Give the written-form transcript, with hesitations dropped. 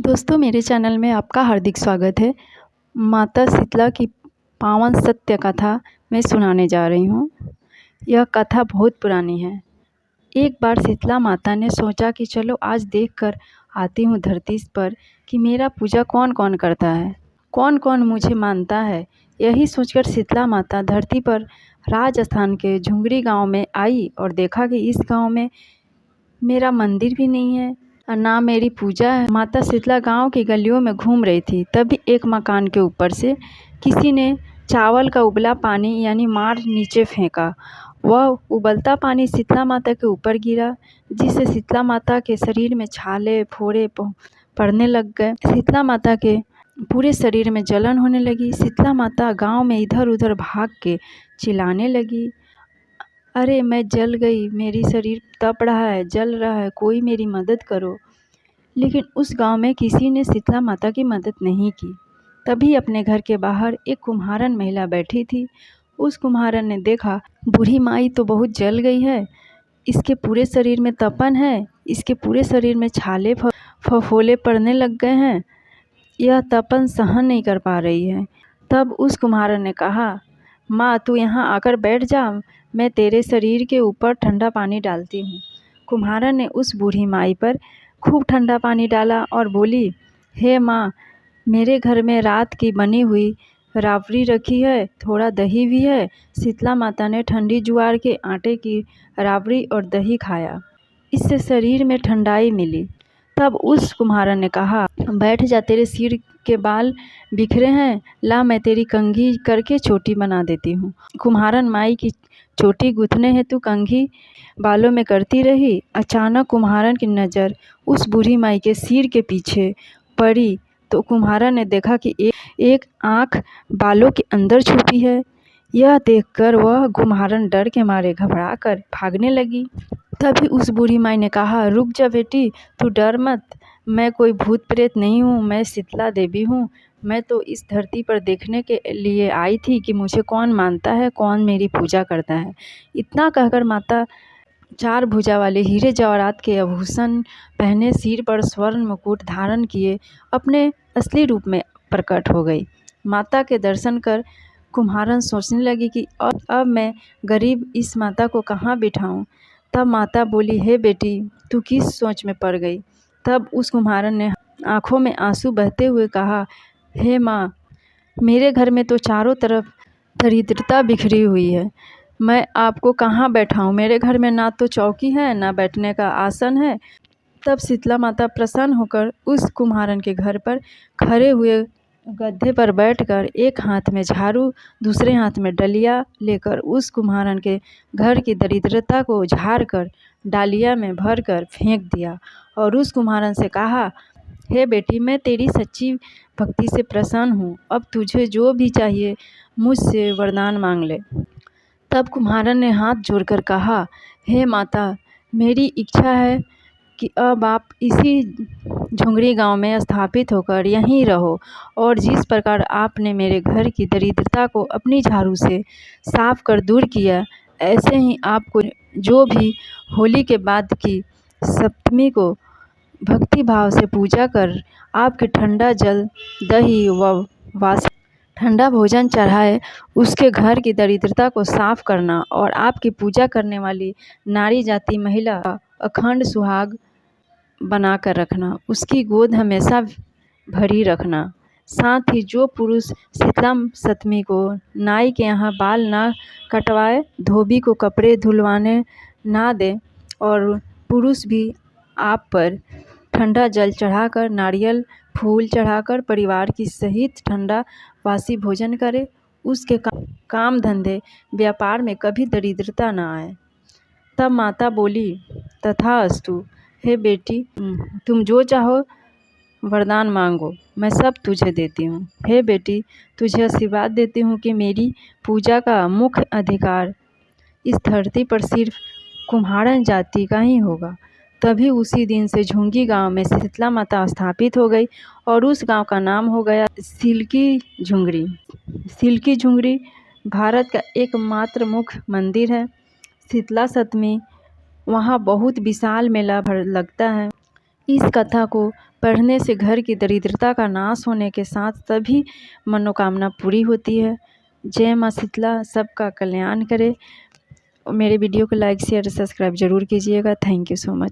दोस्तों, मेरे चैनल में आपका हार्दिक स्वागत है। माता शीतला की पावन सत्य कथा मैं सुनाने जा रही हूँ। यह कथा बहुत पुरानी है। एक बार शीतला माता ने सोचा कि चलो आज देखकर आती हूँ धरती पर कि मेरा पूजा कौन कौन करता है, कौन कौन मुझे मानता है। यही सोचकर शीतला माता धरती पर राजस्थान के झुंगरी गांव में आई और देखा कि इस गांव में मेरा मंदिर भी नहीं है और ना मेरी पूजा है। माता शीतला गांव की गलियों में घूम रही थी, तभी एक मकान के ऊपर से किसी ने चावल का उबला पानी यानी मार नीचे फेंका। वह उबलता पानी शीतला माता के ऊपर गिरा, जिससे शीतला माता के शरीर में छाले फोड़े पड़ने लग गए। शीतला माता के पूरे शरीर में जलन होने लगी। शीतला माता गांव में इधर उधर भाग के चिल्लाने लगी, अरे मैं जल गई, मेरी शरीर तप रहा है, जल रहा है, कोई मेरी मदद करो। लेकिन उस गांव में किसी ने शीतला माता की मदद नहीं की। तभी अपने घर के बाहर एक कुम्हारन महिला बैठी थी। उस कुम्हारन ने देखा, बूढ़ी माई तो बहुत जल गई है, इसके पूरे शरीर में तपन है, इसके पूरे शरीर में छाले फफोले पड़ने लग गए हैं, यह तपन सहन नहीं कर पा रही है। तब उस कुम्हारन ने कहा, माँ तू यहाँ आकर बैठ जा, मैं तेरे शरीर के ऊपर ठंडा पानी डालती हूँ। कुम्हारन ने उस बूढ़ी माई पर खूब ठंडा पानी डाला और बोली, हे माँ, मेरे घर में रात की बनी हुई राबड़ी रखी है, थोड़ा दही भी है। शीतला माता ने ठंडी ज्वार के आटे की राबड़ी और दही खाया, इससे शरीर में ठंडाई मिली। तब उस कुम्हारन ने कहा, बैठ जा, तेरे सिर के बाल बिखरे हैं, ला मैं तेरी कंघी करके चोटी बना देती हूँ। कुम्हारन माई की चोटी गूंथने हेतु कंघी बालों में करती रही। अचानक कुम्हारन की नज़र उस बूढ़ी माई के सिर के पीछे पड़ी तो कुम्हारन ने देखा कि एक आँख बालों के अंदर छुपी है। यह देखकर वह कुम्हारन डर के मारे घबरा कर भागने लगी। तभी उस बूढ़ी माई ने कहा, रुक जा बेटी, तू डर मत, मैं कोई भूत प्रेत नहीं हूँ, मैं शीतला देवी हूँ। मैं तो इस धरती पर देखने के लिए आई थी कि मुझे कौन मानता है, कौन मेरी पूजा करता है। इतना कहकर माता चार भुजा वाले हीरे जवाहरात के आभूषण पहने, सिर पर स्वर्ण मुकुट धारण किए अपने असली रूप में प्रकट हो गई। माता के दर्शन कर कुम्हारन सोचने लगी कि अब मैं गरीब इस माता को कहाँ बिठाऊं। तब माता बोली, हे बेटी, तू किस सोच में पड़ गई। तब उस कुम्हारन ने आंखों में आंसू बहते हुए कहा, हे माँ, मेरे घर में तो चारों तरफ दरिद्रता बिखरी हुई है, मैं आपको कहाँ बैठाऊं। मेरे घर में ना तो चौकी है, ना बैठने का आसन है। तब शीतला माता प्रसन्न होकर उस कुम्हारन के घर पर खड़े हुए गड्ढे पर बैठकर एक हाथ में झाड़ू, दूसरे हाथ में डलिया लेकर उस कुम्हारन के घर की दरिद्रता को झाड़ कर डालिया में भर कर फेंक दिया और उस कुम्हारन से कहा, हे बेटी, मैं तेरी सच्ची भक्ति से प्रसन्न हूँ, अब तुझे जो भी चाहिए मुझसे वरदान मांग ले। तब कुम्हारन ने हाथ जोड़कर कहा, हे माता, मेरी इच्छा है कि अब आप इसी झुंगरी गांव में स्थापित होकर यहीं रहो और जिस प्रकार आपने मेरे घर की दरिद्रता को अपनी झाड़ू से साफ कर दूर किया, ऐसे ही आपको जो भी होली के बाद की सप्तमी को भक्ति भाव से पूजा कर आपके ठंडा जल, दही व वास ठंडा भोजन चढ़ाए, उसके घर की दरिद्रता को साफ करना और आपकी पूजा करने वाली नारी जाति महिला अखंड सुहाग बना कर रखना, उसकी गोद हमेशा भरी रखना। साथ ही जो पुरुष शीतला सप्तमी को नाई के यहाँ बाल ना कटवाए, धोबी को कपड़े धुलवाने ना दे और पुरुष भी आप पर ठंडा जल चढ़ाकर, नारियल फूल चढ़ाकर परिवार की सहित ठंडा वासी भोजन करे, उसके काम धंधे व्यापार में कभी दरिद्रता ना आए। तब माता बोली, तथास्तु, हे बेटी, तुम जो चाहो वरदान मांगो, मैं सब तुझे देती हूँ। हे बेटी, तुझे आशीर्वाद देती हूँ कि मेरी पूजा का मुख्य अधिकार इस धरती पर सिर्फ कुम्हारन जाति का ही होगा। तभी उसी दिन से झुंगी गांव में शीतला माता स्थापित हो गई और उस गांव का नाम हो गया सिल्की झुंगरी। सिल्की झुंगरी भारत का एकमात्र मुख्य मंदिर है। शीतला सप्तमी वहाँ बहुत विशाल मेला लगता है। इस कथा को पढ़ने से घर की दरिद्रता का नाश होने के साथ सभी मनोकामना पूरी होती है। जय माँ शीतला सबका कल्याण करे। मेरे वीडियो को लाइक शेयर सब्सक्राइब ज़रूर कीजिएगा। Thank you so much.